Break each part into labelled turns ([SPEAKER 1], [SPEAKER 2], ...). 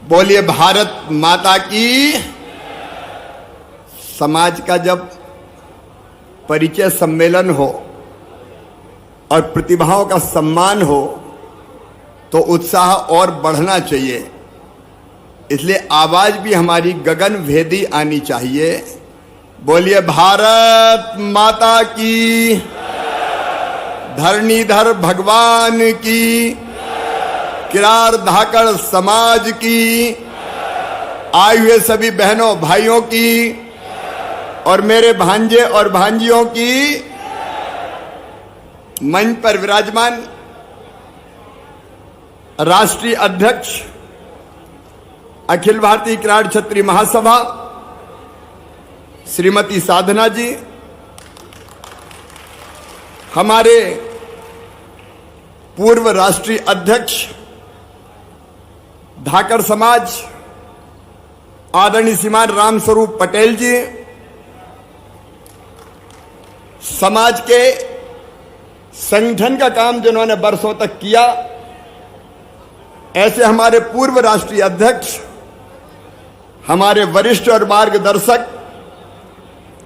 [SPEAKER 1] बोलिए भारत माता की। समाज का जब परिचय सम्मेलन हो और प्रतिभाओं का सम्मान हो तो उत्साह और बढ़ना चाहिए। इसलिए आवाज भी हमारी गगन भेदी आनी चाहिए। बोलिए भारत माता की, धरणीधर भगवान की, किरार धाकड़ समाज की, आए हुए सभी बहनों भाइयों की और मेरे भांजे और भांजियों की, मंच पर विराजमान राष्ट्रीय अध्यक्ष अखिल भारतीय किरार क्षत्रिय महासभा श्रीमती साधना जी, हमारे पूर्व राष्ट्रीय अध्यक्ष धाकड़ समाज आदरणीय श्रीमान राम स्वरूप पटेल जी, समाज के संगठन का काम जिन्होंने बरसों तक किया, ऐसे हमारे पूर्व राष्ट्रीय अध्यक्ष, हमारे वरिष्ठ और मार्गदर्शक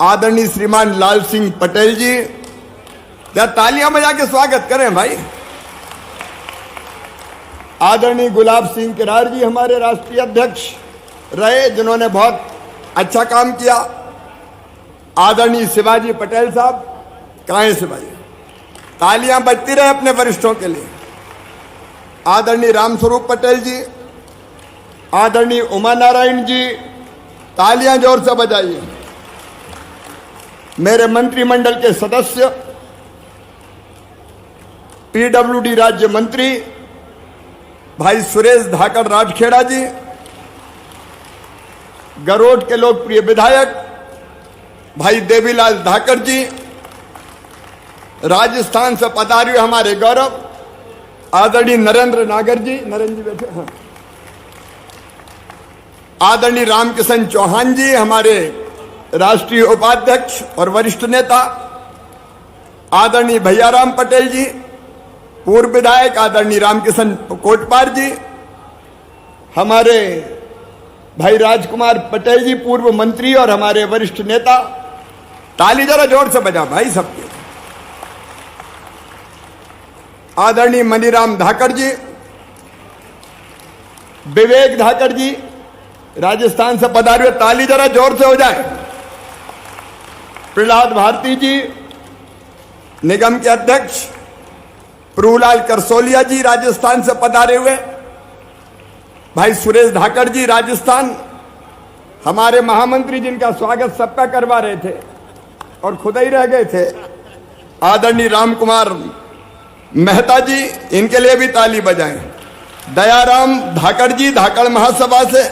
[SPEAKER 1] आदरणीय श्रीमान लाल सिंह पटेल जी, या तालियां बजा के स्वागत करें भाई। आदरणीय गुलाब सिंह किरार जी हमारे राष्ट्रीय अध्यक्ष रहे, जिन्होंने बहुत अच्छा काम किया। आदरणीय शिवाजी पटेल साहब, कहाँ हैं शिवाजी? तालियां बजती रहे अपने वरिष्ठों के लिए। आदरणीय रामस्वरूप पटेल जी, आदरणीय उमा नारायण जी, तालियां जोर से बजाइए। मेरे मंत्रिमंडल के सदस्य, पीडब्ल्यूडी राज्य मंत्री भाई सुरेश धाकड़ राजखेड़ा जी, गरोड के लोकप्रिय विधायक भाई देवीलाल धाकड़ जी, राजस्थान से पधारे हुए हमारे गौरव आदरणीय नरेंद्र नागर जी, नरेंद्र जी बैठे हैं, आदरणीय रामकिशन चौहान जी हमारे राष्ट्रीय उपाध्यक्ष और वरिष्ठ नेता, आदरणीय भैयाराम पटेल जी पूर्व विधायक, आदरणीय रामकिशन कोटपार जी, हमारे भाई राजकुमार पटेल जी पूर्व मंत्री और हमारे वरिष्ठ नेता, ताली जरा जोर से बजा भाई सबके, आदरणीय मनीराम धाकड़ जी, विवेक धाकड़ जी राजस्थान से पधारे, ताली जरा जोर से हो जाए। प्रहलाद भारती जी निगम के अध्यक्ष, प्रभुलाल करसोलिया जी राजस्थान से पधारे हुए, भाई सुरेश धाकड़ जी राजस्थान, हमारे महामंत्री जिनका स्वागत सबका करवा रहे थे और खुद ही रह गए थे, आदरणीय राम कुमार मेहता जी, इनके लिए भी ताली बजाएं। दयाराम धाकड़ जी धाकड़ महासभा से,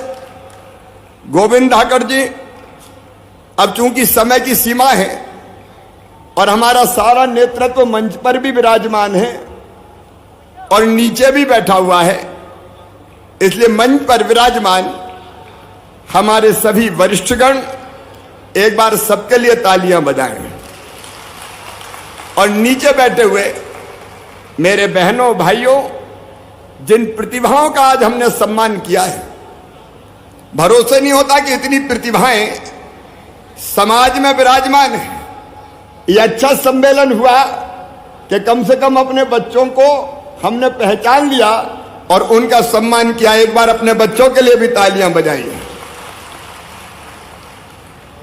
[SPEAKER 1] गोविंद धाकड़ जी, अब चूंकि समय की सीमा है और हमारा सारा नेतृत्व मंच पर भी विराजमान है और नीचे भी बैठा हुआ है, इसलिए मंच पर विराजमान हमारे सभी वरिष्ठगण एक बार सबके लिए तालियां बजाएं। और नीचे बैठे हुए मेरे बहनों भाइयों, जिन प्रतिभाओं का आज हमने सम्मान किया है, भरोसे नहीं होता कि इतनी प्रतिभाएं समाज में विराजमान है। यह अच्छा सम्मेलन हुआ कि कम से कम अपने बच्चों को हमने पहचान लिया और उनका सम्मान किया। एक बार अपने बच्चों के लिए भी तालियां बजाइए।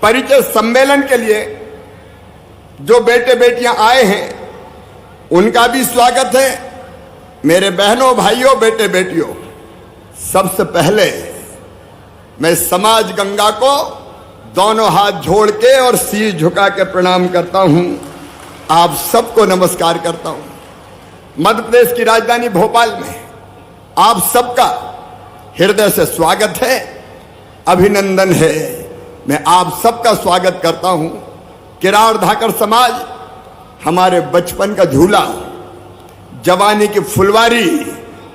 [SPEAKER 1] परिचय सम्मेलन के लिए जो बेटे बेटियां आए हैं उनका भी स्वागत है। मेरे बहनों भाइयों बेटे बेटियों, सबसे पहले मैं समाज गंगा को दोनों हाथ जोड़ के और सिर झुका के प्रणाम करता हूं। आप सबको नमस्कार करता हूं। मध्य प्रदेश की राजधानी भोपाल में आप सबका हृदय से स्वागत है, अभिनंदन है। मैं आप सबका स्वागत करता हूं। किराड़ धाकड़ समाज हमारे बचपन का झूला, जवानी की फुलवारी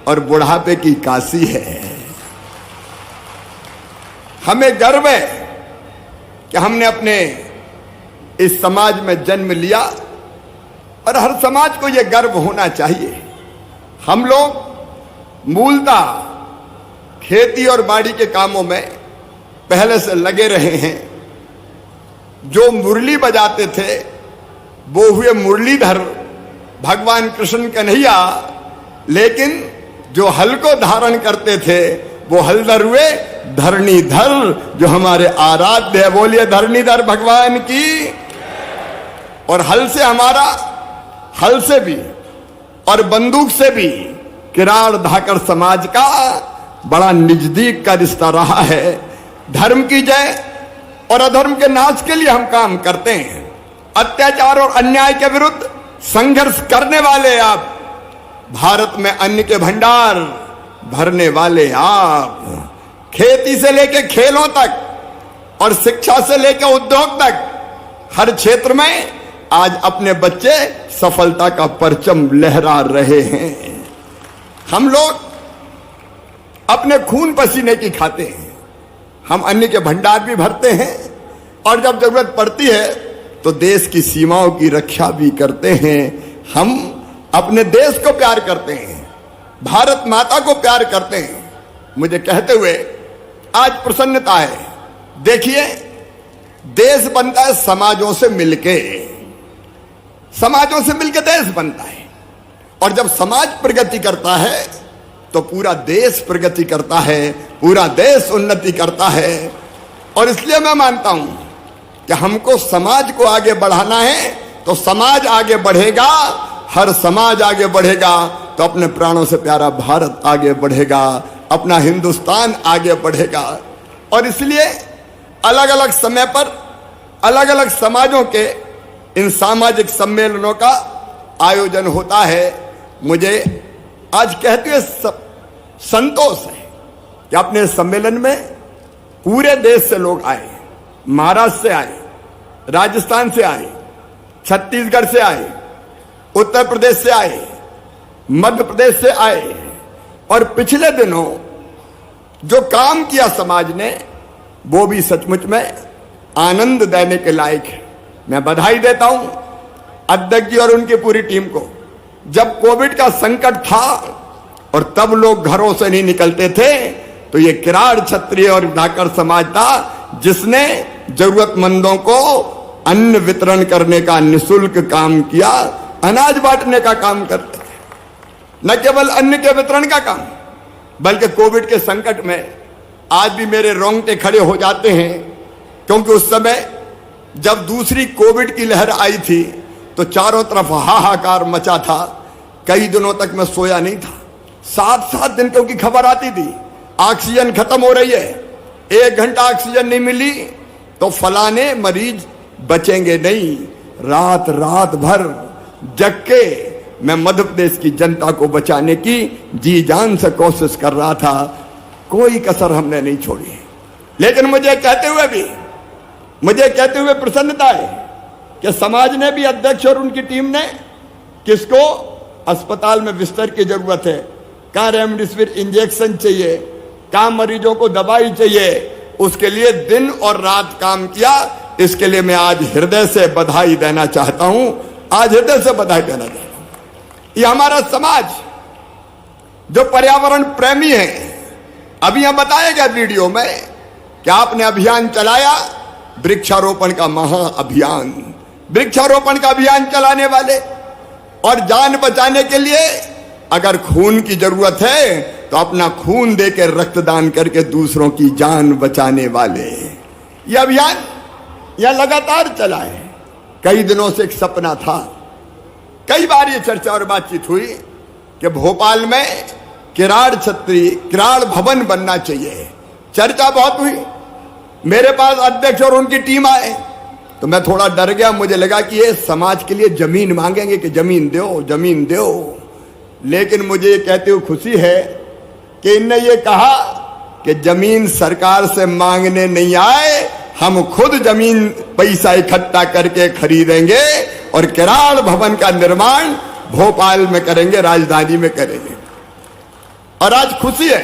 [SPEAKER 1] और बुढ़ापे की काशी है। हमें गर्व है कि हमने अपने इस समाज में जन्म लिया और हर समाज को यह गर्व होना चाहिए। हम लोग मूलतः खेती और बाड़ी के कामों में पहले से लगे रहे हैं। जो मुरली बजाते थे वो हुए मुरलीधर भगवान कृष्ण कन्हैया, लेकिन जो हल को धारण करते थे वो हलधर हुए धरणीधर, जो हमारे आराध्य है। बोलिए धरणीधर भगवान की। और हल से हमारा, हल से भी और बंदूक से भी किराड़ धाकड़ समाज का बड़ा नजदीक का रिश्ता रहा है। धर्म की जय और अधर्म के नाश के लिए हम काम करते हैं। अत्याचार और अन्याय के विरुद्ध संघर्ष करने वाले आप, भारत में अन्न के भंडार भरने वाले आप, खेती से लेके खेलों तक और शिक्षा से लेकर उद्योग तक हर क्षेत्र में आज अपने बच्चे सफलता का परचम लहरा रहे हैं। हम लोग अपने खून पसीने की खाते हैं। हम अन्न के भंडार भी भरते हैं और जब जरूरत पड़ती है तो देश की सीमाओं की रक्षा भी करते हैं। हम अपने देश को प्यार करते हैं, भारत माता को प्यार करते हैं। मुझे कहते हुए आज प्रसन्नता है। देखिए, देश बनता है समाजों से मिलके, समाजों से मिलके देश बनता है। और जब समाज प्रगति करता है तो पूरा देश प्रगति करता है, पूरा देश उन्नति करता है। और इसलिए मैं मानता हूं कि हमको समाज को आगे बढ़ाना है तो समाज आगे बढ़ेगा, हर समाज आगे बढ़ेगा तो अपने प्राणों से प्यारा भारत आगे बढ़ेगा, अपना हिंदुस्तान आगे बढ़ेगा। और इसलिए अलग अलग समय पर अलग अलग समाजों के इन सामाजिक सम्मेलनों का आयोजन होता है। मुझे आज कहते हुए संतोष है कि अपने सम्मेलन में पूरे देश से लोग आए, महाराष्ट्र से आए, राजस्थान से आए, छत्तीसगढ़ से आए, उत्तर प्रदेश से आए, मध्य प्रदेश से आए। और पिछले दिनों जो काम किया समाज ने वो भी सचमुच में आनंद देने के लायक है। मैं बधाई देता हूं अध्यक्ष जी और उनकी पूरी टीम को। जब कोविड का संकट था और तब लोग घरों से नहीं निकलते थे तो ये किराड़ क्षत्रिय और धाकड़ समाज था जिसने जरूरतमंदों को अन्न वितरण करने का निःशुल्क काम किया, अनाज बांटने का काम करते थे। न केवल अन्न के वितरण का काम, बल्कि कोविड के संकट में आज भी मेरे रोंगटे खड़े हो जाते हैं, क्योंकि उस समय जब दूसरी कोविड की लहर आई थी तो चारों तरफ हाहाकार मचा था। कई दिनों तक मैं सोया नहीं था। 7-7 दिन क्योंकि खबर आती थी ऑक्सीजन खत्म हो रही है, 1 घंटा ऑक्सीजन नहीं मिली तो फलाने मरीज बचेंगे नहीं। रात रात भर जग के मैं मध्य प्रदेश की जनता को बचाने की जी जान से कोशिश कर रहा था। कोई कसर हमने नहीं छोड़ी। लेकिन मुझे कहते हुए प्रसन्नता है कि समाज ने भी, अध्यक्ष और उनकी टीम ने, किसको अस्पताल में बिस्तर की जरूरत है, कहां रेमडेसिविर इंजेक्शन चाहिए, कहां मरीजों को दवाई चाहिए, उसके लिए दिन और रात काम किया। इसके लिए मैं आज हृदय से बधाई देना चाहता हूं। आज हृदय से बधाई देना चाहता हूं। ये हमारा समाज जो पर्यावरण प्रेमी है, अभी यहां बताया गया वीडियो में कि आपने अभियान चलाया, वृक्षारोपण का महाअभियान, वृक्षारोपण का अभियान चलाने वाले और जान बचाने के लिए अगर खून की जरूरत है तो अपना खून देकर रक्तदान करके दूसरों की जान बचाने वाले। यह अभियान यह लगातार चला है। कई दिनों से एक सपना था, कई बार ये चर्चा और बातचीत हुई कि भोपाल में किराड़ भवन बनना चाहिए। चर्चा बहुत हुई। मेरे पास अध्यक्ष और उनकी टीम आए तो मैं थोड़ा डर गया। मुझे लगा कि ये समाज के लिए जमीन मांगेंगे कि जमीन दो, जमीन दो। लेकिन मुझे ये कहते हुए खुशी है कि इनने ये कहा कि जमीन सरकार से मांगने नहीं आए, हम खुद जमीन पैसा इकट्ठा करके खरीदेंगे और किराड़ भवन का निर्माण भोपाल में करेंगे, राजधानी में करेंगे। और आज खुशी है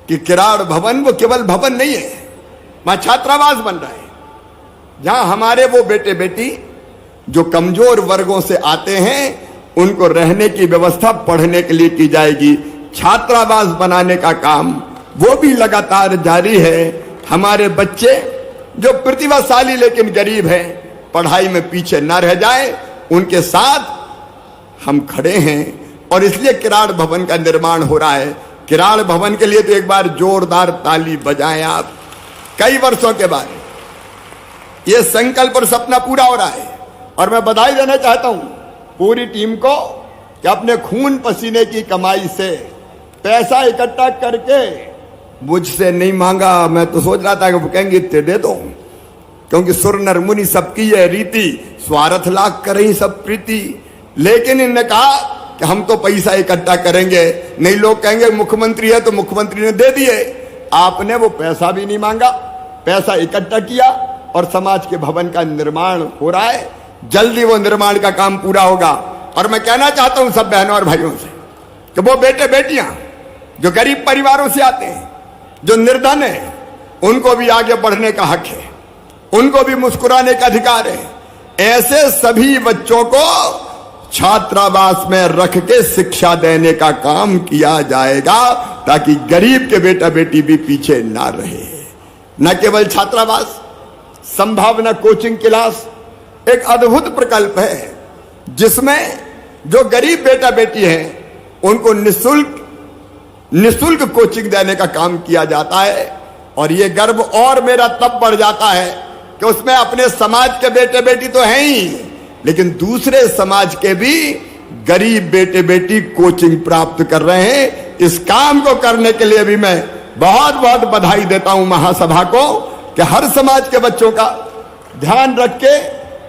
[SPEAKER 1] कि किराड़ भवन वो केवल भवन नहीं है, वहां छात्रावास बन रहा है, जहां हमारे वो बेटे बेटी जो कमजोर वर्गों से आते हैं उनको रहने की व्यवस्था पढ़ने के लिए की जाएगी। छात्रावास बनाने का काम वो भी लगातार जारी है। हमारे बच्चे जो प्रतिभाशाली लेकिन गरीब हैं, पढ़ाई में पीछे न रह जाए, उनके साथ हम खड़े हैं। और इसलिए किराड़ भवन का निर्माण हो रहा है। किराड़ भवन के लिए तो एक बार जोरदार ताली बजाएं आप। कई वर्षों के बाद ये संकल्प और सपना पूरा हो रहा है। और मैं बधाई देना चाहता हूं पूरी टीम को कि अपने खून पसीने की कमाई से पैसा इकट्ठा करके, मुझसे नहीं मांगा, मैं तो सोच रहा था कि वो कहेंगे इतने दे दो, क्योंकि सुर नर मुनि सबकी है रीति, स्वार्थ लाख करें सब प्रीति। लेकिन इन्होंने कहा कि हम तो पैसा इकट्ठा करेंगे, नहीं लोग कहेंगे मुख्यमंत्री है तो मुख्यमंत्री ने दे दिए। आपने वो पैसा भी नहीं मांगा, पैसा इकट्ठा किया और समाज के भवन का निर्माण हो रहा है। जल्दी वो निर्माण का काम पूरा होगा। और मैं कहना चाहता हूं सब बहनों और भाइयों से कि वो बेटे बेटियां जो गरीब परिवारों से आते हैं, जो निर्धन है, उनको भी आगे बढ़ने का हक है, उनको भी मुस्कुराने का अधिकार है। ऐसे सभी बच्चों को छात्रावास में रख के शिक्षा देने का काम किया जाएगा, ताकि गरीब के बेटा बेटी भी पीछे ना रहे। न केवल छात्रावास, संभावना कोचिंग क्लास एक अद्भुत प्रकल्प है, जिसमें जो गरीब बेटा बेटी हैं उनको निःशुल्क कोचिंग देने का काम किया जाता है। और ये गर्व और मेरा तब बढ़ जाता है कि उसमें अपने समाज के बेटे बेटी तो हैं ही, लेकिन दूसरे समाज के भी गरीब बेटे बेटी कोचिंग प्राप्त कर रहे हैं। इस काम को करने के लिए भी मैं बहुत बहुत बधाई देता हूं महासभा को कि हर समाज के बच्चों का ध्यान रख के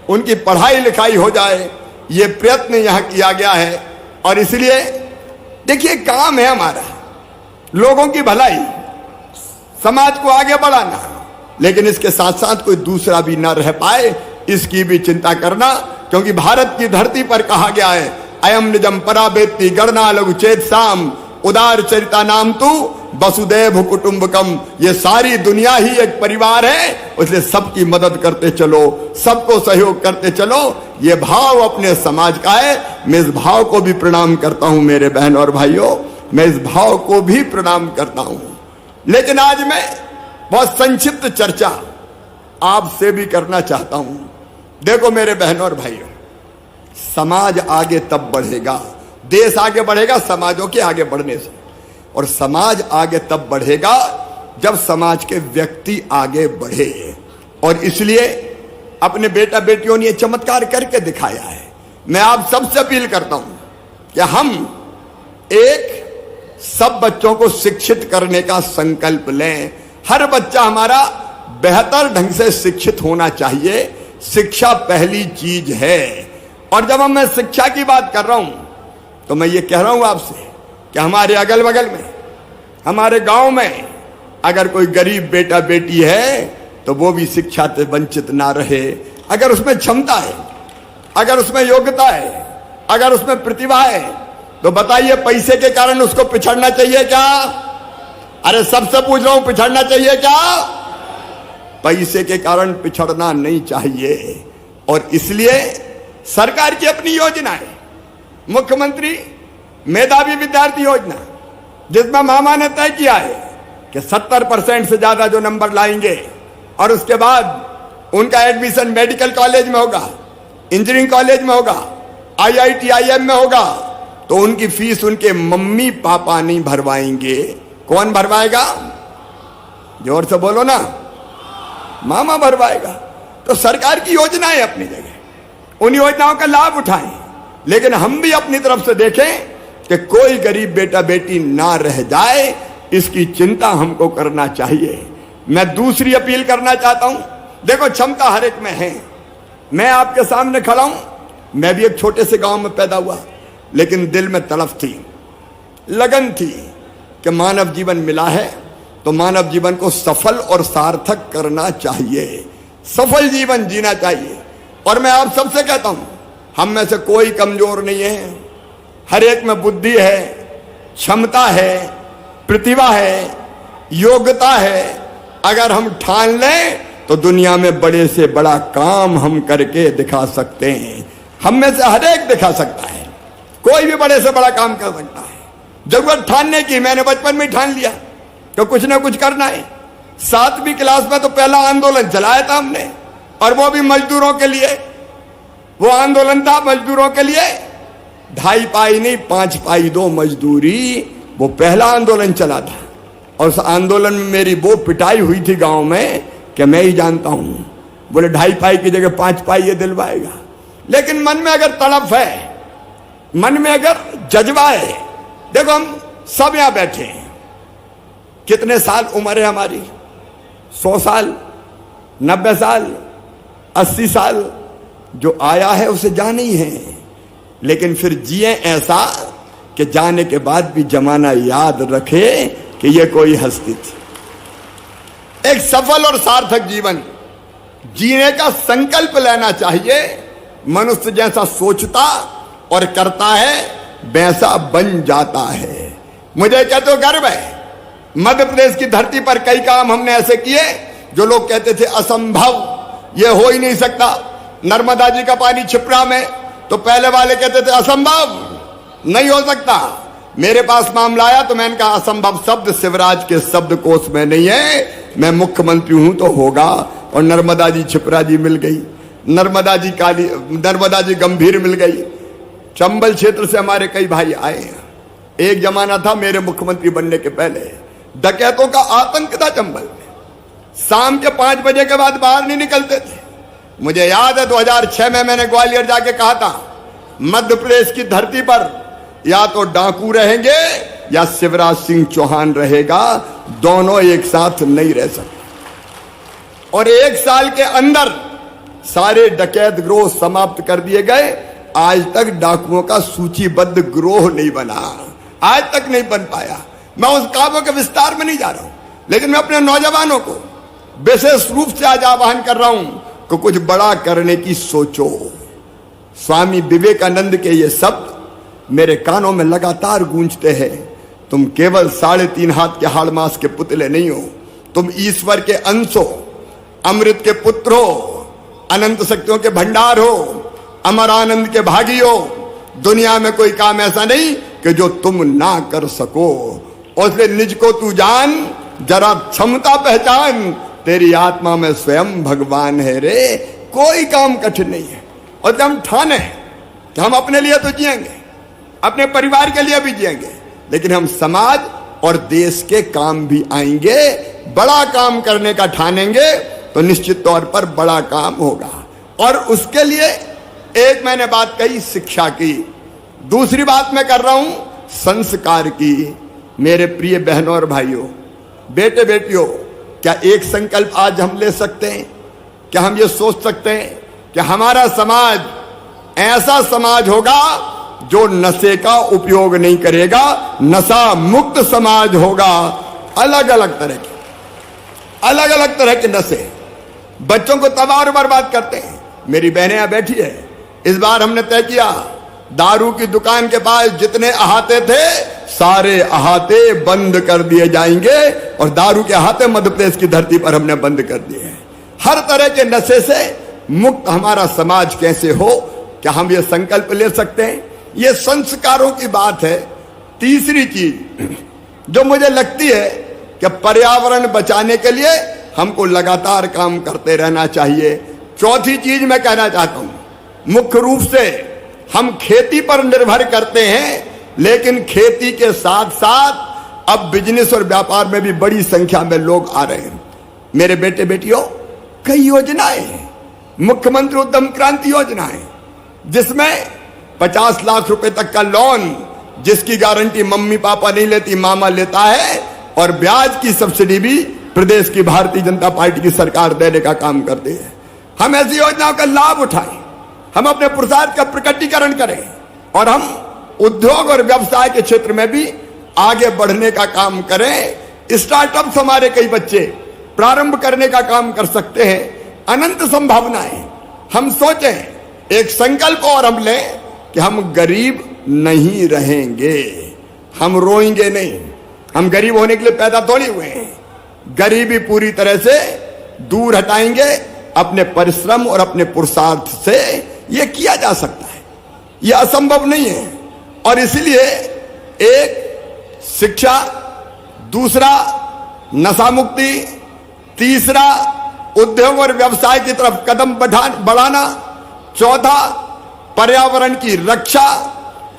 [SPEAKER 1] उनकी पढ़ाई लिखाई हो जाए, ये प्रयत्न यहां किया गया है। और इसलिए देखिए, काम है हमारा लोगों की भलाई, समाज को आगे बढ़ाना, लेकिन इसके साथ साथ कोई दूसरा भी ना रह पाए इसकी भी चिंता करना। क्योंकि भारत की धरती पर कहा गया है, अयम निजम पराबेत्ति गणना लघु चेत साम उदार चरिता नाम तू वसुदैव कुटुंबकम। ये सारी दुनिया ही एक परिवार है, इसलिए सबकी मदद करते चलो, सबको सहयोग करते चलो। ये भाव अपने समाज का है। मैं इस भाव को भी प्रणाम करता हूं मेरे बहन और भाइयों, मैं इस भाव को भी प्रणाम करता हूं। लेकिन आज मैं बहुत संक्षिप्त चर्चा आपसे भी करना चाहता हूं। देखो मेरे बहनों और भाइयों, समाज आगे तब बढ़ेगा, देश आगे बढ़ेगा समाजों के आगे बढ़ने से, और समाज आगे तब बढ़ेगा जब समाज के व्यक्ति आगे बढ़े। और इसलिए अपने बेटा बेटियों ने ये चमत्कार करके दिखाया है। मैं आप सबसे अपील करता हूं कि हम एक सब बच्चों को शिक्षित करने का संकल्प लें। हर बच्चा हमारा बेहतर ढंग से शिक्षित होना चाहिए। शिक्षा पहली चीज है। और जब मैं शिक्षा की बात कर रहा हूं तो मैं ये कह रहा हूं आपसे कि हमारे अगल बगल में, हमारे गांव में अगर कोई गरीब बेटा बेटी है तो वो भी शिक्षा से वंचित ना रहे। अगर उसमें क्षमता है, अगर उसमें योग्यता है, अगर उसमें प्रतिभा है, तो बताइए पैसे के कारण उसको पिछड़ना चाहिए क्या? अरे सबसे पूछ रहा हूं, पिछड़ना चाहिए क्या? पैसे के कारण पिछड़ना नहीं चाहिए। और इसलिए सरकार की अपनी योजना है, मुख्यमंत्री मेधावी विद्यार्थी योजना, जिसमें मामा ने तय किया है कि 70% से ज्यादा जो नंबर लाएंगे और उसके बाद उनका एडमिशन मेडिकल कॉलेज में होगा, इंजीनियरिंग कॉलेज में होगा, IIT-IIM में होगा, तो उनकी फीस उनके मम्मी पापा नहीं भरवाएंगे। कौन भरवाएगा? जोर से बोलो ना, मामा भरवाएगा। तो सरकार की योजना है अपनी जगह, उन योजनाओं का लाभ उठाएं, लेकिन हम भी अपनी तरफ से देखें कि कोई गरीब बेटा बेटी ना रह जाए, इसकी चिंता हमको करना चाहिए। मैं दूसरी अपील करना चाहता हूं, देखो क्षमता हर एक में है। मैं आपके सामने खड़ा हूं, मैं भी एक छोटे से गांव में पैदा हुआ, लेकिन दिल में तड़फ थी, लगन थी कि मानव जीवन मिला है, तो मानव जीवन को सफल और सार्थक करना चाहिए, सफल जीवन जीना चाहिए। और मैं आप सबसे कहता हूं, हम में से कोई कमजोर नहीं है, हर एक में बुद्धि है, क्षमता है, प्रतिभा है, योग्यता है। अगर हम ठान लें तो दुनिया में बड़े से बड़ा काम हम करके दिखा सकते हैं। हम में से हर एक दिखा सकता है, कोई भी बड़े से बड़ा काम कर सकता है। जरूरत ठानने की, मैंने बचपन में ठान लिया तो कुछ ना कुछ करना है। 7वीं क्लास में तो पहला आंदोलन चलाया था हमने, और वो भी मजदूरों के लिए। वो आंदोलन था मजदूरों के लिए, 2.5 पाई नहीं 5 पाई दो मजदूरी, वो पहला आंदोलन चला था। और उस आंदोलन में मेरी वो पिटाई हुई थी गांव में कि मैं ही जानता हूं। बोले 2.5 पाई की जगह 5 पाई ये दिलवाएगा। लेकिन मन में अगर तड़प है, मन में अगर जज्बा है, देखो हम सब यहां बैठे हैं, कितने साल उम्र है हमारी? 100 साल, 90 साल, 80 साल। जो आया है उसे जाना ही है, लेकिन फिर जिए ऐसा कि जाने के बाद भी जमाना याद रखे कि ये कोई हस्ती थी। एक सफल और सार्थक जीवन जीने का संकल्प लेना चाहिए। मनुष्य जैसा सोचता और करता है वैसा बन जाता है। मुझे क्या तो गर्व है, मध्य प्रदेश की धरती पर कई काम हमने ऐसे किए जो लोग कहते थे असंभव, ये हो ही नहीं सकता। नर्मदा जी का पानी छिपरा में, तो पहले वाले कहते थे असंभव, नहीं हो सकता। मेरे पास मामला आया तो मैंने कहा असंभव शब्द शिवराज के शब्द कोश में नहीं है, मैं मुख्यमंत्री हूं तो होगा। और नर्मदा जी छिपरा जी मिल गई, नर्मदा जी गंभीर मिल गई। चंबल क्षेत्र से हमारे कई भाई आए हैं। एक जमाना था मेरे मुख्यमंत्री बनने के पहले, डकैतों का आतंक था चंबल में। शाम के 5 बजे के बाद बाहर नहीं निकलते थे। मुझे याद है 2006 में मैंने ग्वालियर जाके कहा था, मध्य प्रदेश की धरती पर या तो डाकू रहेंगे या शिवराज सिंह चौहान रहेगा, दोनों एक साथ नहीं रह सकते। और 1 साल के अंदर सारे डकैत गिरोह समाप्त कर दिए गए। आज तक डाकुओं का सूचीबद्ध गिरोह नहीं बना, आज तक नहीं बन पाया। मैं उस कामों के विस्तार में नहीं जा रहा हूं, लेकिन मैं अपने नौजवानों को विशेष रूप से आज आह्वान कर रहा हूं कि कुछ बड़ा करने की सोचो। स्वामी विवेकानंद के ये शब्द मेरे कानों में लगातार गूंजते हैं। तुम केवल 3.5 हाथ के हाड़ मास के पुतले नहीं हो, तुम ईश्वर के अंश हो, अमृत के पुत्र हो, अनंत शक्तियों के भंडार हो, अमर आनंद के भागी हो। दुनिया में कोई काम ऐसा नहीं कि जो तुम ना कर सको। उससे निज को तू जान, जरा क्षमता पहचान, तेरी आत्मा में स्वयं भगवान है रे। कोई काम कठिन नहीं है। और जब हम ठाने कि हम अपने लिए तो जिएंगे, अपने परिवार के लिए भी जिएंगे, लेकिन हम समाज और देश के काम भी आएंगे। बड़ा काम करने का ठानेंगे तो निश्चित तौर पर बड़ा काम होगा। और उसके लिए एक मैंने बात कही शिक्षा की, दूसरी बात मैं कर रहा हूं संस्कार की। मेरे प्रिय बहनों और भाइयों, बेटे बेटियों, क्या एक संकल्प आज हम ले सकते हैं? क्या हम ये सोच सकते हैं कि हमारा समाज ऐसा समाज होगा जो नशे का उपयोग नहीं करेगा, नशा मुक्त समाज होगा। अलग अलग तरह के नशे बच्चों को तबाह और बर्बाद करते हैं। मेरी बहनें यहां बैठी है, इस बार हमने तय किया दारू की दुकान के पास जितने अहाते थे सारे अहाते बंद कर दिए जाएंगे। और दारू के अहाते मध्य प्रदेश की धरती पर हमने बंद कर दिए हैं। हर तरह के नशे से मुक्त हमारा समाज कैसे हो, क्या हम ये संकल्प ले सकते हैं? ये संस्कारों की बात है। तीसरी चीज जो मुझे लगती है कि पर्यावरण बचाने के लिए हमको लगातार काम करते रहना चाहिए। चौथी चीज मैं कहना चाहता हूं, मुख्य रूप से हम खेती पर निर्भर करते हैं, लेकिन खेती के साथ साथ अब बिजनेस और व्यापार में भी बड़ी संख्या में लोग आ रहे हैं। मेरे बेटे बेटियों, कई योजनाएं हैं, मुख्यमंत्री उद्यम क्रांति योजना है, जिसमें 50 लाख रुपए तक का लोन, जिसकी गारंटी मम्मी पापा नहीं लेती, मामा लेता है, और ब्याज की सब्सिडी भी प्रदेश की भारतीय जनता पार्टी की सरकार देने का काम करती है। हम ऐसी योजनाओं का लाभ उठाएं, हम अपने पुरुषार्थ का प्रकटीकरण करें, और हम उद्योग और व्यवसाय के क्षेत्र में भी आगे बढ़ने का काम करें। स्टार्टअप्स हमारे कई बच्चे प्रारंभ करने का काम कर सकते हैं। अनंत संभावनाएं। हम सोचें, एक संकल्प और हम लें कि हम गरीब नहीं रहेंगे, हम रोएंगे नहीं। हम गरीब होने के लिए पैदा थोड़ी हुए हैं। गरीबी पूरी तरह से दूर हटाएंगे अपने परिश्रम और अपने पुरुषार्थ से। यह किया जा सकता है, यह असंभव नहीं है। और इसलिए एक शिक्षा, दूसरा नशा मुक्ति, तीसरा उद्योग और व्यवसाय की तरफ कदम बढ़ाना, चौथा पर्यावरण की रक्षा।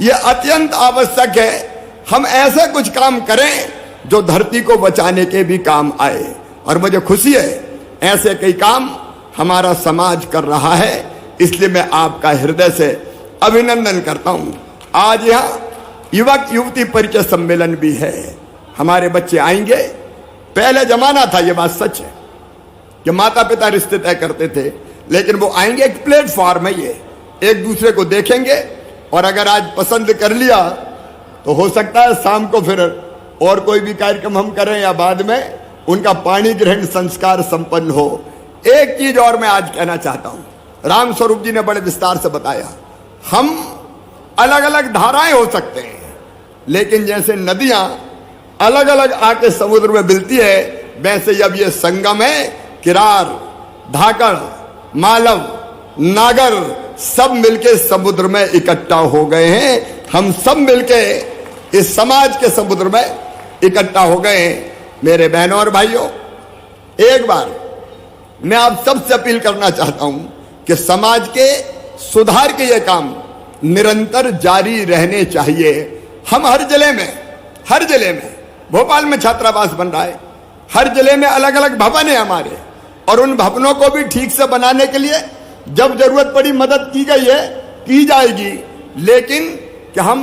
[SPEAKER 1] यह अत्यंत आवश्यक है। हम ऐसे कुछ काम करें जो धरती को बचाने के भी काम आए। और मुझे खुशी है ऐसे कई काम हमारा समाज कर रहा है, इसलिए मैं आपका हृदय से अभिनंदन करता हूं। आज यहां युवक युवती परिचय सम्मेलन भी है। हमारे बच्चे आएंगे। पहले जमाना था, यह बात सच है, कि माता पिता रिश्ते तय करते थे, लेकिन वो आएंगे, एक प्लेटफॉर्म है ये, एक दूसरे को देखेंगे और अगर आज पसंद कर लिया तो हो सकता है शाम को फिर और कोई भी कार्यक्रम हम करें या बाद में उनका पाणी ग्रहण संस्कार संपन्न हो। एक चीज और मैं आज कहना चाहता हूं, राम स्वरूप जी ने बड़े विस्तार से बताया। हम अलग अलग धाराएं हो सकते हैं, लेकिन जैसे नदियां अलग अलग आके समुद्र में मिलती है, वैसे जब ये संगम है, किरार, धाकड़, मालव, नागर सब मिलके समुद्र में इकट्ठा हो गए हैं। हम सब मिलके इस समाज के समुद्र में इकट्ठा हो गए हैं। मेरे बहनों और भाइयों, एक बार मैं आप सबसे अपील करना चाहता हूं कि समाज के सुधार के ये काम निरंतर जारी रहने चाहिए। हम हर जिले में भोपाल में छात्रावास बन रहा है, हर जिले में अलग अलग भवन है हमारे, और उन भवनों को भी ठीक से बनाने के लिए जब जरूरत पड़ी मदद की गई है, की जाएगी। लेकिन कि हम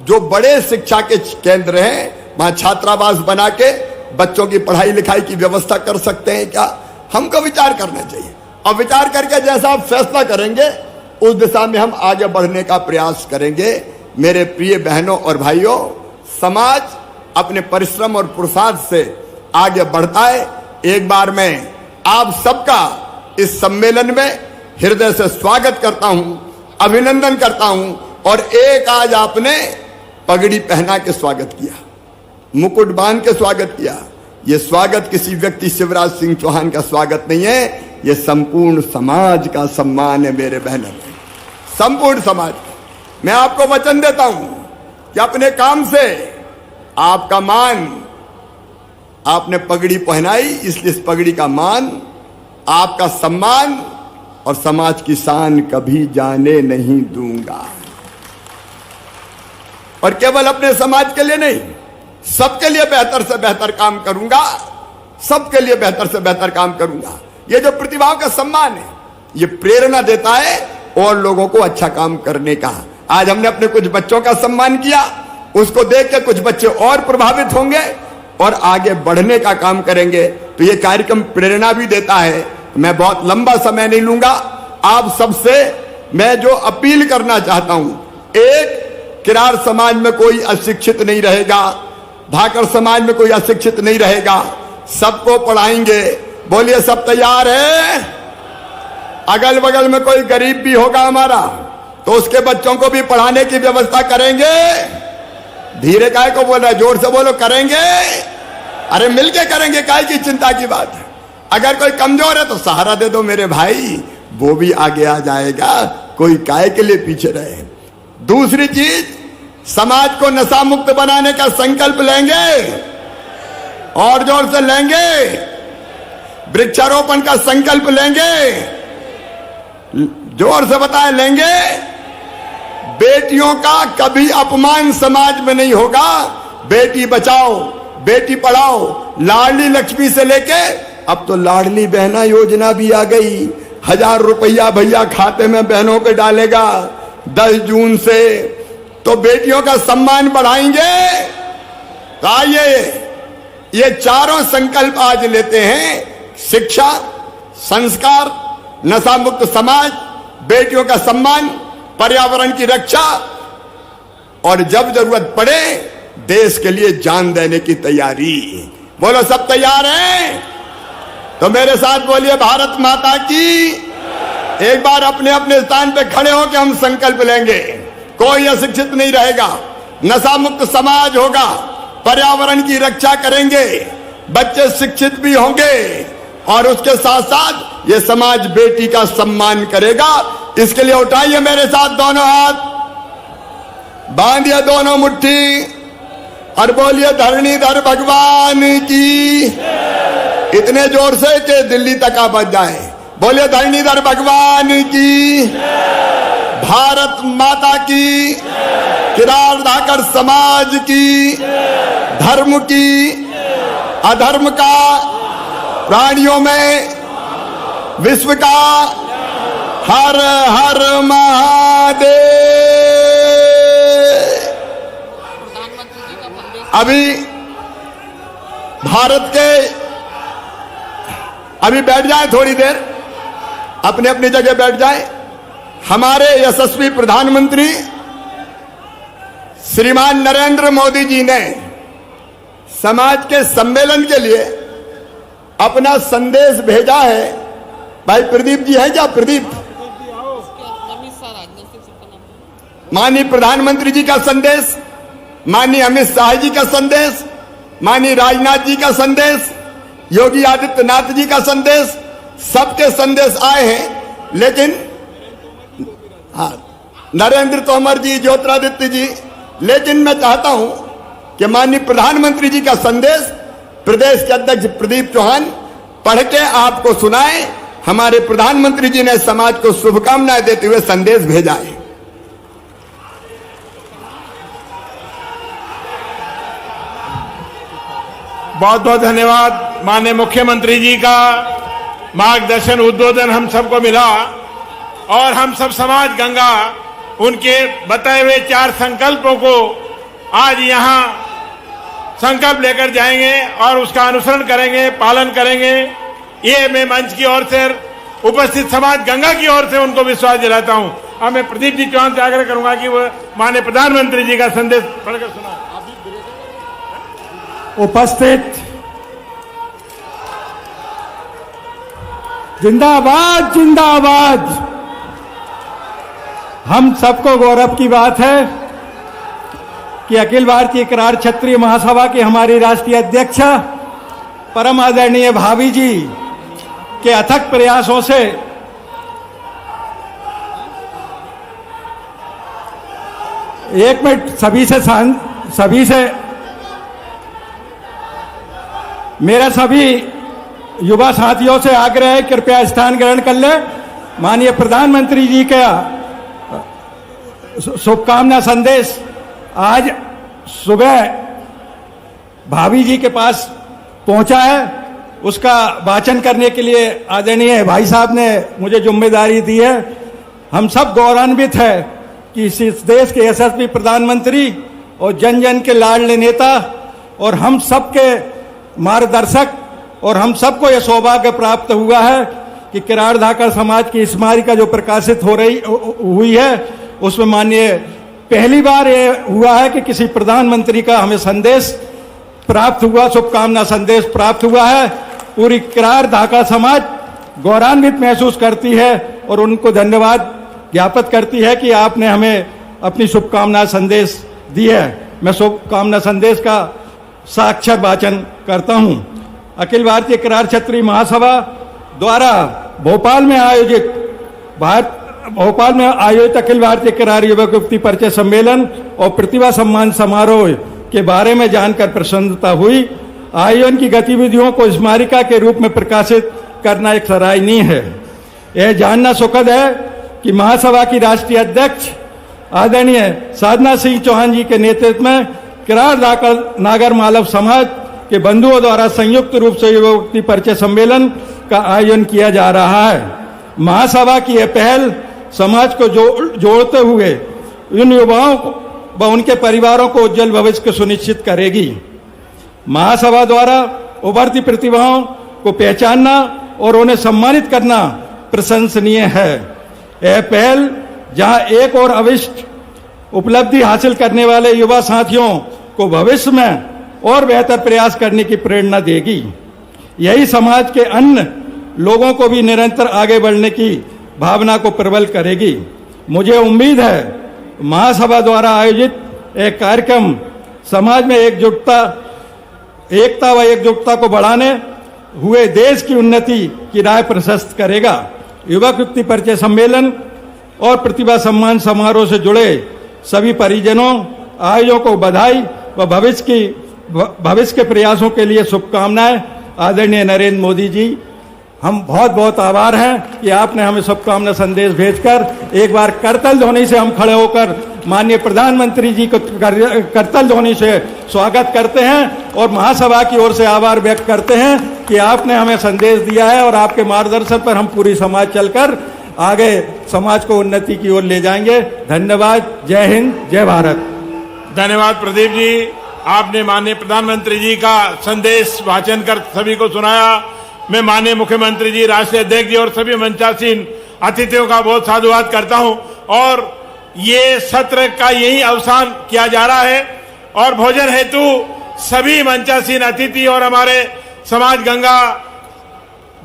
[SPEAKER 1] जो बड़े शिक्षा के केंद्र हैं वहां छात्रावास बना के बच्चों की पढ़ाई लिखाई की व्यवस्था कर सकते हैं क्या? हमको विचार करना चाहिए, और विचार करके जैसा आप फैसला करेंगे उस दिशा में हम आगे बढ़ने का प्रयास करेंगे। मेरे प्रिय बहनों और भाइयों, समाज अपने परिश्रम और पुरुषार्थ से आगे बढ़ता है। एक बार मैं आप सबका इस सम्मेलन में हृदय से स्वागत करता हूं, अभिनंदन करता हूं। और एक आज आपने पगड़ी पहना के स्वागत किया, मुकुट बांध के स्वागत किया। यह स्वागत किसी व्यक्ति शिवराज सिंह चौहान का स्वागत नहीं है, यह संपूर्ण समाज का सम्मान है। मेरे बहनों, संपूर्ण समाज। मैं आपको वचन देता हूं कि अपने काम से आपका मान, आपने पगड़ी पहनाई, इसलिए इस पगड़ी का मान, आपका सम्मान और समाज की शान कभी जाने नहीं दूंगा। और केवल अपने समाज के लिए नहीं, सबके लिए बेहतर से बेहतर काम करूंगा, सबके लिए बेहतर से बेहतर काम करूंगा। ये जो प्रतिभाओं का सम्मान है, ये प्रेरणा देता है और लोगों को अच्छा काम करने का। आज हमने अपने कुछ बच्चों का सम्मान किया, उसको देख के कुछ बच्चे और प्रभावित होंगे और आगे बढ़ने का काम करेंगे। तो ये कार्यक्रम प्रेरणा भी देता है। मैं बहुत लंबा समय नहीं लूंगा। आप सबसे मैं जो अपील करना चाहता हूं, एक, किरार समाज में कोई अशिक्षित नहीं रहेगा, धाकड़ समाज में कोई अशिक्षित नहीं रहेगा, सबको पढ़ाएंगे। बोलिए, सब तैयार है? अगल बगल में कोई गरीब भी होगा हमारा तो उसके बच्चों को भी पढ़ाने की व्यवस्था करेंगे। धीरे काय को बोल रहा है, जोर से बोलो, करेंगे। अरे मिलके करेंगे, काय की चिंता की बात है। अगर कोई कमजोर है तो सहारा दे दो मेरे भाई, वो भी आगे आ जाएगा। कोई काय के लिए पीछे रहे। दूसरी चीज, समाज को नशा मुक्त बनाने का संकल्प लेंगे, और जोर से लेंगे। वृक्षारोपण का संकल्प लेंगे, जोर से बताएं, लेंगे। बेटियों का कभी अपमान समाज में नहीं होगा। बेटी बचाओ, बेटी पढ़ाओ, लाडली लक्ष्मी से लेके अब तो लाडली बहना योजना भी आ गई। 1000 रुपया भैया खाते में बहनों के डालेगा 10 जून से। तो बेटियों का सम्मान बढ़ाएंगे। तो आइए ये चारों संकल्प आज लेते हैं, शिक्षा, संस्कार, नशा मुक्त समाज, बेटियों का सम्मान, पर्यावरण की रक्षा, और जब जरूरत पड़े देश के लिए जान देने की तैयारी। बोलो सब तैयार हैं? तो मेरे साथ बोलिए भारत माता की। एक बार अपने अपने स्थान पे खड़े हो के हम संकल्प लेंगे, कोई अशिक्षित नहीं रहेगा, नशा मुक्त समाज होगा, पर्यावरण की रक्षा करेंगे, बच्चे शिक्षित भी होंगे और उसके साथ साथ ये समाज बेटी का सम्मान करेगा। इसके लिए उठाइए मेरे साथ दोनों हाथ, बांधिए दोनों मुट्ठी और बोलिए धरणीधर भगवान की। इतने जोर से कि दिल्ली तक आ बज जाए। बोलिए धरणीधर भगवान की, भारत माता की, किरार धाकड़ समाज की, धर्म की, अधर्म का, प्राणियों में, विश्व का, हर हर महादेव। अभी भारत के, अभी बैठ जाए थोड़ी देर, अपने अपनी जगह बैठ जाए। हमारे यशस्वी प्रधानमंत्री श्रीमान नरेंद्र मोदी जी ने समाज के सम्मेलन के लिए अपना संदेश भेजा है। भाई प्रदीप जी है क्या? प्रदीप, माननीय प्रधानमंत्री जी का संदेश, माननीय अमित शाह जी का संदेश, माननीय राजनाथ जी का संदेश, योगी आदित्यनाथ जी का संदेश, सबके संदेश आए हैं। लेकिन हाँ, नरेंद्र तोमर जी, ज्योतिरादित्य जी, लेकिन मैं चाहता हूं कि माननीय प्रधानमंत्री जी का संदेश प्रदेश के अध्यक्ष प्रदीप चौहान पढ़ के आपको सुनाए। हमारे प्रधानमंत्री जी ने समाज को शुभकामनाएं देते हुए संदेश भेजा है।
[SPEAKER 2] बहुत बहुत धन्यवाद। माननीय मुख्यमंत्री जी का मार्गदर्शन, उद्बोधन हम सबको मिला और हम सब समाज गंगा उनके बताए हुए 4 संकल्पों को आज यहां संकल्प लेकर जाएंगे और उसका अनुसरण करेंगे, पालन करेंगे। ये मैं मंच की ओर से, उपस्थित समाज गंगा की ओर से उनको विश्वास दिलाता हूं। और मैं प्रदीप जी चौहान से आग्रह करूंगा कि वो माननीय प्रधानमंत्री जी का संदेश पढ़कर सुना।
[SPEAKER 3] उपस्थित जिंदाबाद जिंदाबाद। हम सबको गौरव की बात है कि अखिल भारतीय किरार क्षत्रिय महासभा की हमारी राष्ट्रीय अध्यक्ष परम आदरणीय भाभी जी के अथक प्रयासों से एक मिनट सभी से मेरा सभी युवा साथियों से आग्रह है, कृपया स्थान ग्रहण कर ले। माननीय प्रधानमंत्री जी का शुभकामना संदेश आज सुबह भाभी जी के पास पहुंचा है, उसका वाचन करने के लिए आदरणीय भाई साहब ने मुझे जिम्मेदारी दी है। हम सब गौरवान्वित है कि इस देश के यशस्वी प्रधानमंत्री और जन जन के लाडले नेता और हम सबके मार्गदर्शक और हम सबको यह सौभाग्य प्राप्त हुआ है कि किरार धाकड़ समाज की स्मारिका जो प्रकाशित हुई है उसमें माननीय पहली बार ये हुआ है कि किसी प्रधानमंत्री का हमें संदेश प्राप्त हुआ, शुभकामना संदेश प्राप्त हुआ है। पूरी किरार धाकड़ समाज गौरवान्वित महसूस करती है और उनको धन्यवाद ज्ञापित करती है कि आपने हमें अपनी शुभकामना संदेश दी है। मैं शुभकामना संदेश का साक्षर वाचन करता हूं। अखिल भारतीय किरार क्षत्रिय महासभा द्वारा भोपाल में आयोजित अखिल भारतीय किरार युवक युवती परिचय सम्मेलन और प्रतिभा सम्मान समारोह के बारे में जानकर प्रसन्नता हुई। आयोजन की गतिविधियों को स्मारिका के रूप में प्रकाशित करना एक सराहनीय है। यह जानना सुखद है कि महासभा की राष्ट्रीय अध्यक्ष आदरणीय साधना सिंह चौहान जी के नेतृत्व में किरार धाकड़ नागर मालव समाज के बंधुओं द्वारा संयुक्त रूप से युवक परिचय सम्मेलन का आयोजन किया जा रहा है। महासभा की यह पहल समाज को जोड़ते हुए उन युवाओं व उनके परिवारों को उज्जवल भविष्य को सुनिश्चित करेगी। महासभा द्वारा उभरती प्रतिभाओं को पहचानना और उन्हें सम्मानित करना प्रशंसनीय है। यह पहल जहां एक और अविष्ट उपलब्धि हासिल करने वाले युवा साथियों को भविष्य में और बेहतर प्रयास करने की प्रेरणा देगी। यही समाज के अन्य लोगों को भी निरंतर आगे बढ़ने की भावना को प्रबल करेगी। मुझे उम्मीद है महासभा द्वारा आयोजित एक कार्यक्रम समाज में एकता व एकजुटता को बढ़ाने हुए देश की उन्नति की राह प्रशस्त करेगा। युवा युक्ति परिचय सम्मेलन और प्रतिभा सम्मान समारोह से जुड़े सभी परिजनों आयोजकों को बधाई व भविष्य के प्रयासों के लिए शुभकामनाएं। आदरणीय नरेंद्र मोदी जी, हम बहुत बहुत आभार हैं कि आपने हमें शुभकामना संदेश भेजकर एक बार करतल ध्वनि से हम खड़े होकर माननीय प्रधानमंत्री जी को करतल ध्वनि से स्वागत करते हैं और महासभा की ओर से आभार व्यक्त करते हैं कि आपने हमें संदेश दिया है और आपके मार्गदर्शन पर हम पूरी समाज चलकर आगे समाज को उन्नति की ओर ले जाएंगे। धन्यवाद। जय हिंद, जय भारत।
[SPEAKER 2] धन्यवाद प्रदीप जी, आपने माननीय प्रधानमंत्री जी का संदेश वाचन कर सभी को सुनाया। मैं माननीय मुख्यमंत्री जी, राष्ट्रीय अध्यक्ष जी और सभी मंचासीन अतिथियों का बहुत साधुवाद करता हूं और ये सत्र का यही अवसान किया जा रहा है और भोजन हेतु सभी मंचासीन अतिथि और हमारे समाज गंगा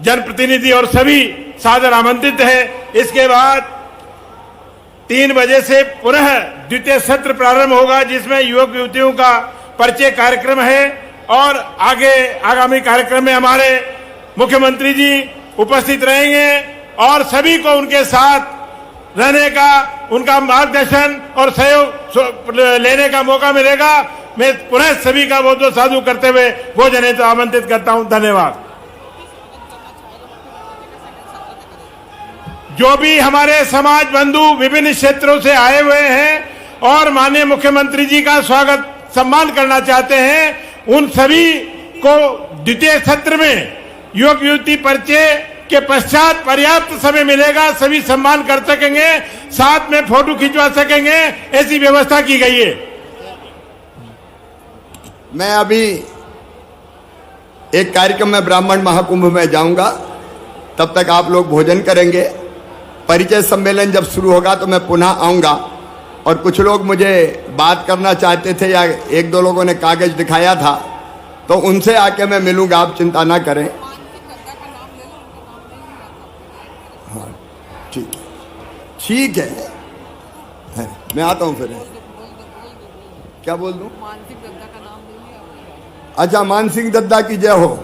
[SPEAKER 2] जनप्रतिनिधि और सभी सादर आमंत्रित है। इसके बाद 3 बजे से पुनः द्वितीय सत्र प्रारंभ होगा जिसमें युवक युवतियों का परिचय कार्यक्रम है और आगे आगामी कार्यक्रम में हमारे मुख्यमंत्री जी उपस्थित रहेंगे और सभी को उनके साथ रहने का, उनका मार्गदर्शन और सहयोग लेने का मौका मिलेगा। मैं पुनः सभी का बहुत बहुत साधु करते हुए भोजन हेतु आमंत्रित करता हूं। धन्यवाद। जो भी हमारे समाज बंधु विभिन्न क्षेत्रों से आए हुए हैं और माननीय मुख्यमंत्री जी का स्वागत सम्मान करना चाहते हैं, उन सभी को द्वितीय सत्र में युवक युवती परिचय के पश्चात पर्याप्त समय मिलेगा, सभी सम्मान कर सकेंगे, साथ में फोटो खिंचवा सकेंगे, ऐसी व्यवस्था की गई है।
[SPEAKER 1] मैं अभी एक कार्यक्रम में ब्राह्मण महाकुंभ में जाऊंगा, तब तक आप लोग भोजन करेंगे। परिचय सम्मेलन जब शुरू होगा तो मैं पुनः आऊंगा और कुछ लोग मुझे बात करना चाहते थे या 1-2 लोगों ने कागज दिखाया था, तो उनसे आके मैं मिलूंगा, आप चिंता ना करें। हाँ ठीक है, मैं आता हूँ फिर। क्या बोल दूं? अच्छा, मान सिंह दद्दा की जय हो।